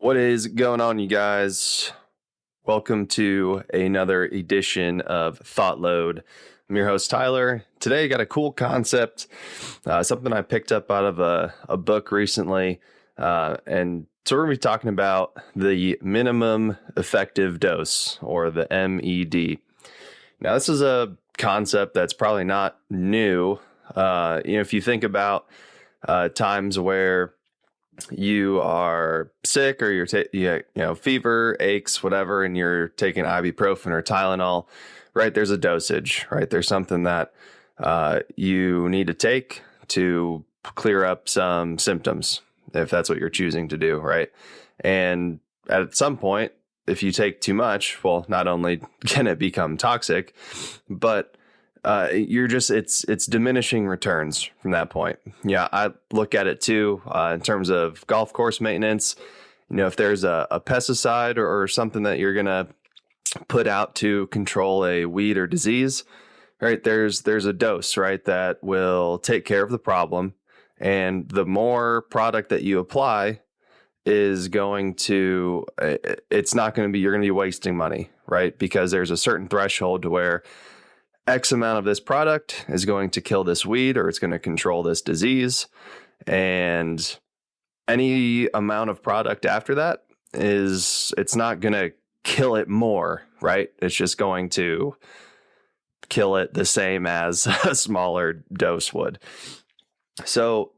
What is going on, you guys? Welcome to another edition of ThoughtLoad. I'm your host, Tyler. Today, I got a cool concept, something I picked up out of a book recently. And so we're going to be talking about the minimum effective dose, or the MED. Now, this is a concept that's probably not new. If you think about times where you are sick or you're fever, aches, whatever, and you're taking ibuprofen or Tylenol, right? There's a dosage, right? There's something that you need to take to clear up some symptoms, if that's what you're choosing to do, right? And at some point, if you take too much, well, not only can it become toxic, but it's diminishing returns from that point. Yeah, I look at it too in terms of golf course maintenance. If there's a pesticide or something that you're going to put out to control a weed or disease, right? There's a dose, right, that will take care of the problem. And the more product that you apply is going to, it's not going to be, you're going to be wasting money, right? Because there's a certain threshold to where X amount of this product is going to kill this weed, or it's going to control this disease. And any amount of product after that it's not going to kill it more, right? It's just going to kill it the same as a smaller dose would. So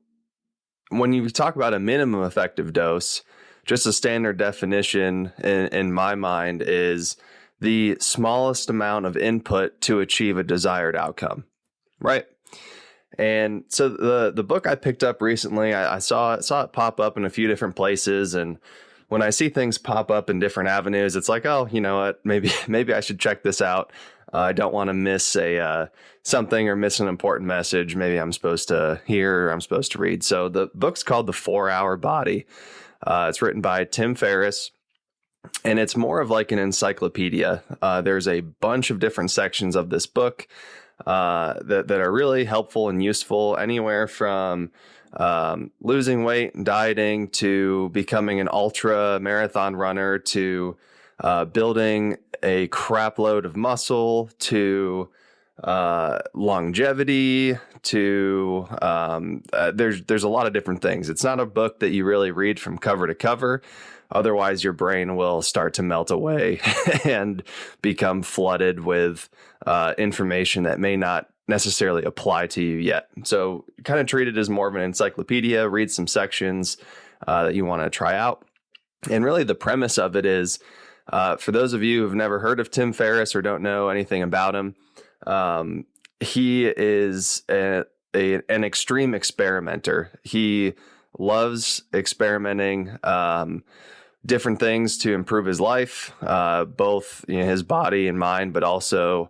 when you talk about a minimum effective dose, just a standard definition in my mind is the smallest amount of input to achieve a desired outcome, right? And so the book I picked up recently, I saw it pop up in a few different places, and when I see things pop up in different avenues, it's like, oh, you know what? Maybe I should check this out. I don't want to miss something or miss an important message. Maybe I'm supposed to hear or I'm supposed to read. So the book's called The 4-Hour Body. It's written by Tim Ferris. And it's more of like an encyclopedia. There's a bunch of different sections of this book that are really helpful and useful, anywhere from losing weight and dieting to becoming an ultra marathon runner to building a crap load of muscle to longevity to there's a lot of different things. It's not a book that you really read from cover to cover. Otherwise, your brain will start to melt away and become flooded with information that may not necessarily apply to you yet. So kind of treat it as more of an encyclopedia, read some sections that you want to try out. And really the premise of it is, for those of you who've never heard of Tim Ferris or don't know anything about him, he is an extreme experimenter. He loves experimenting different things to improve his life, both his body and mind, but also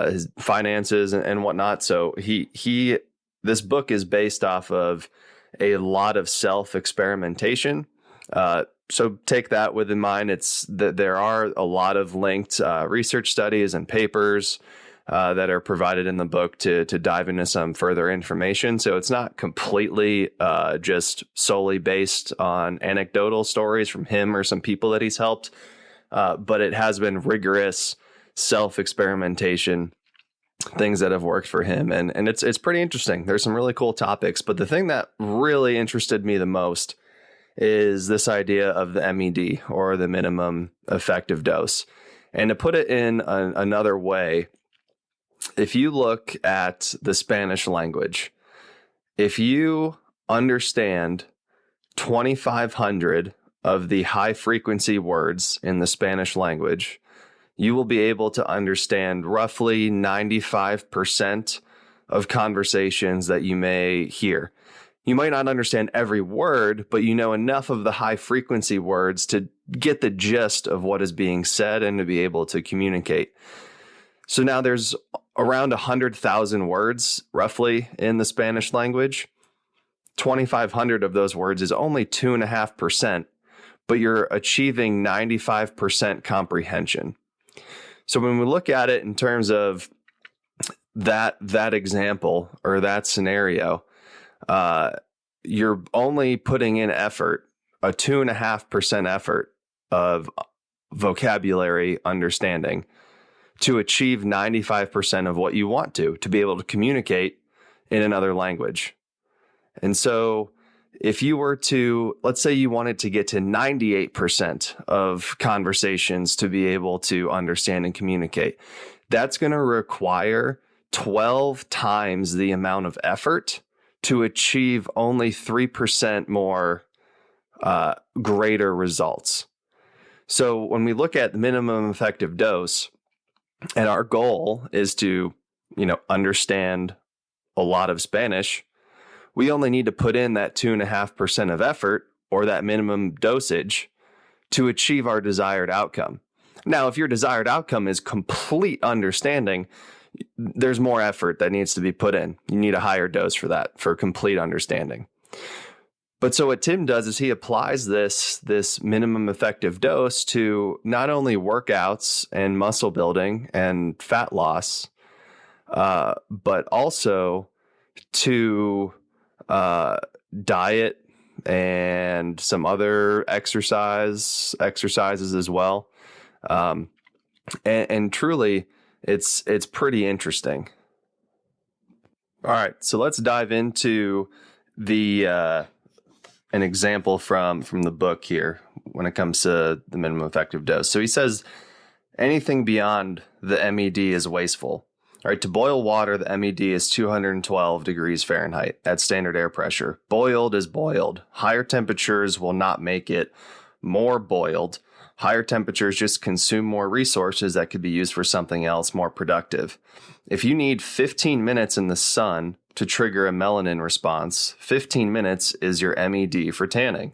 his finances and whatnot. So this book is based off of a lot of self-experimentation. So take that with in mind. It's that there are a lot of linked research studies and papers that are provided in the book to dive into some further information. So it's not completely just solely based on anecdotal stories from him or some people that he's helped, but it has been rigorous self-experimentation, things that have worked for him. And it's pretty interesting. There's some really cool topics, but the thing that really interested me the most is this idea of the MED, or the minimum effective dose. And to put it in another way, if you look at the Spanish language, if you understand 2,500 of the high frequency words in the Spanish language, you will be able to understand roughly 95% of conversations that you may hear. You might not understand every word, but you know enough of the high frequency words to get the gist of what is being said and to be able to communicate. So now there's around 100,000 words roughly in the Spanish language. 2,500 of those words is only 2.5%, but you're achieving 95% comprehension. So when we look at it in terms of that example or that scenario, you're only putting in effort a 2.5% effort of vocabulary understanding to achieve 95% of what you want to be able to communicate in another language. And so if you were to, let's say you wanted to get to 98% of conversations to be able to understand and communicate, that's going to require 12 times the amount of effort to achieve only 3% more greater results. So when we look at the minimum effective dose, and our goal is to, understand a lot of Spanish, we only need to put in that 2.5% of effort, or that minimum dosage, to achieve our desired outcome. Now, if your desired outcome is complete understanding, there's more effort that needs to be put in. You need a higher dose for that, for complete understanding. But so what Tim does is he applies this minimum effective dose to not only workouts and muscle building and fat loss, but also to diet and some other exercises as well. And truly, it's pretty interesting. All right, so let's dive into an example from the book here when it comes to the minimum effective dose. So he says anything beyond the MED is wasteful. All right, to boil water, the MED is 212 degrees Fahrenheit at standard air pressure. Boiled is boiled. Higher temperatures will not make it more boiled. Higher temperatures just consume more resources that could be used for something else more productive. If you need 15 minutes in the sun to trigger a melanin response, 15 minutes is your MED for tanning.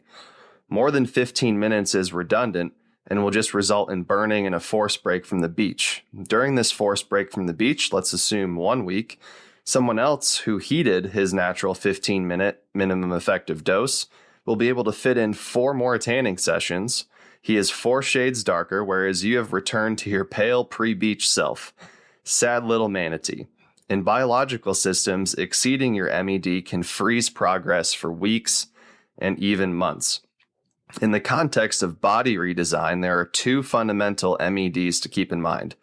More than 15 minutes is redundant and will just result in burning and a force break from the beach. During this force break from the beach, let's assume 1 week, someone else who heeded his natural 15-minute minimum effective dose will be able to fit in 4 more tanning sessions. He is 4 shades darker, whereas you have returned to your pale pre-beach self. Sad little manatee. In biological systems, exceeding your MED can freeze progress for weeks and even months. In the context of body redesign, there are 2 fundamental MEDs to keep in mind.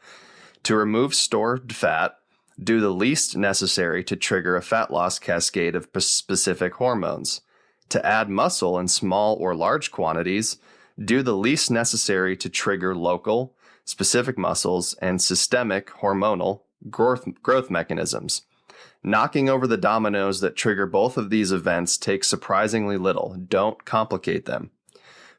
To remove stored fat, do the least necessary to trigger a fat loss cascade of specific hormones. To add muscle in small or large quantities, do the least necessary to trigger local, specific muscles and systemic hormonal growth mechanisms. Knocking over the dominoes that trigger both of these events takes surprisingly little. Don't complicate them.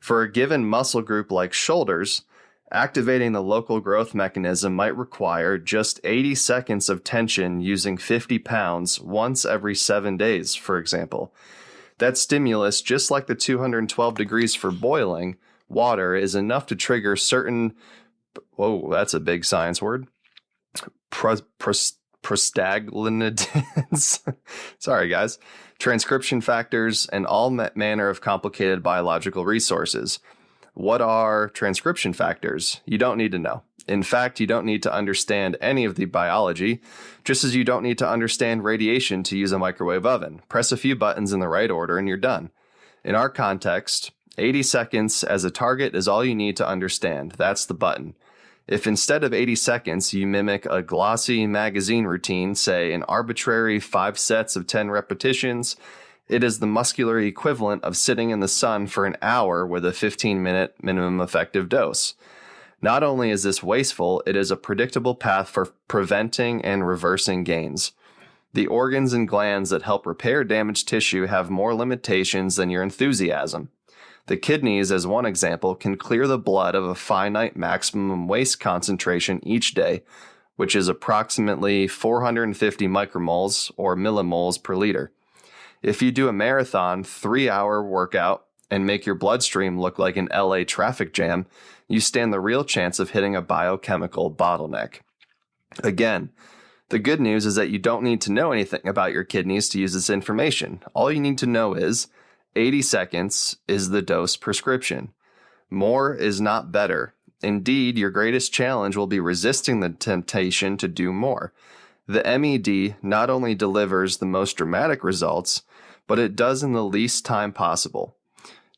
For a given muscle group like shoulders, activating the local growth mechanism might require just 80 seconds of tension using 50 pounds once every 7 days, for example. That stimulus, just like the 212 degrees for boiling water, is enough to trigger certain, whoa, that's a big science word, prostaglandins, sorry guys, transcription factors, and all manner of complicated biological resources. What are transcription factors? You don't need to know. In fact, you don't need to understand any of the biology, just as you don't need to understand radiation to use a microwave oven. Press a few buttons in the right order and you're done. In our context, 80 seconds as a target is all you need to understand. That's the button. If instead of 80 seconds, you mimic a glossy magazine routine, say an arbitrary 5 sets of 10 repetitions, it is the muscular equivalent of sitting in the sun for an hour with a 15-minute minimum effective dose. Not only is this wasteful, it is a predictable path for preventing and reversing gains. The organs and glands that help repair damaged tissue have more limitations than your enthusiasm. The kidneys, as one example, can clear the blood of a finite maximum waste concentration each day, which is approximately 450 micromoles or millimoles per liter. If you do a marathon 3-hour workout and make your bloodstream look like an LA traffic jam, you stand the real chance of hitting a biochemical bottleneck. Again, the good news is that you don't need to know anything about your kidneys to use this information. All you need to know is 80 seconds is the dose prescription. More is not better. Indeed, your greatest challenge will be resisting the temptation to do more. The MED not only delivers the most dramatic results, but it does in the least time possible.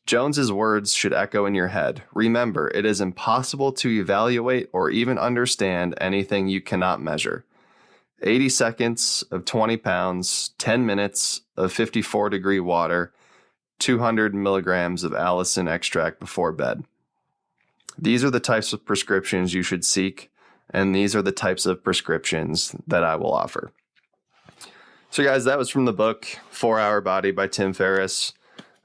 Jones's words should echo in your head. Remember, it is impossible to evaluate or even understand anything you cannot measure. 80 seconds of 20 pounds, 10 minutes of 54-degree water, 200 milligrams of allicin extract before bed. These are the types of prescriptions you should seek, and these are the types of prescriptions that I will offer. So guys, that was from the book 4-Hour Body by Tim Ferris.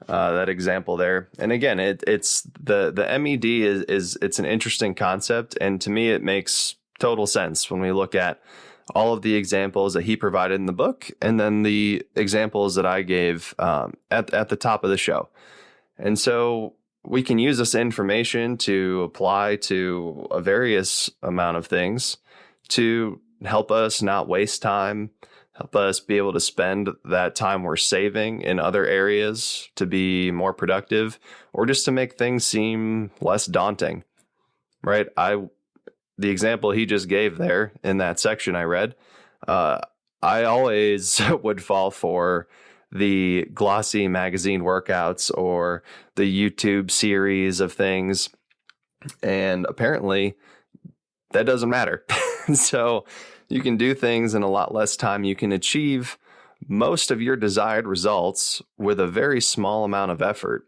That example there. And again, it's the MED is it's an interesting concept. And to me, it makes total sense when we look at all of the examples that he provided in the book, and then the examples that I gave at the top of the show. And so we can use this information to apply to a various amount of things to help us not waste time, help us be able to spend that time we're saving in other areas to be more productive, or just to make things seem less daunting, right? The example he just gave there in that section I read, I always would fall for the glossy magazine workouts or the YouTube series of things. And apparently that doesn't matter. So you can do things in a lot less time. You can achieve most of your desired results with a very small amount of effort.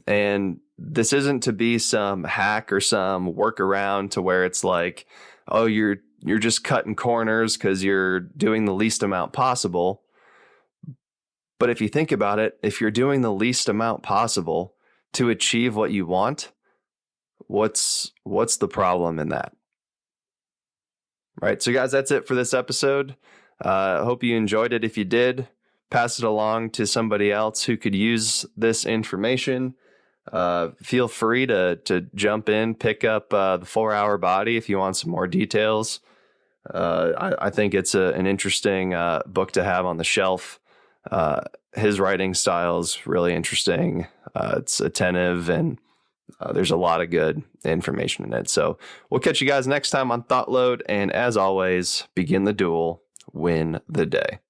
And this isn't to be some hack or some workaround to where it's like, oh, you're just cutting corners because you're doing the least amount possible. But if you think about it, if you're doing the least amount possible to achieve what you want, what's the problem in that? Right. So guys, that's it for this episode. I hope you enjoyed it. If you did, pass it along to somebody else who could use this information. Feel free to jump in, pick up the 4-Hour Body if you want some more details. I think it's an interesting book to have on the shelf. His writing style is really interesting. It's attentive, and there's a lot of good information in it. So we'll catch you guys next time on ThoughtLoad. And as always, begin the duel, win the day.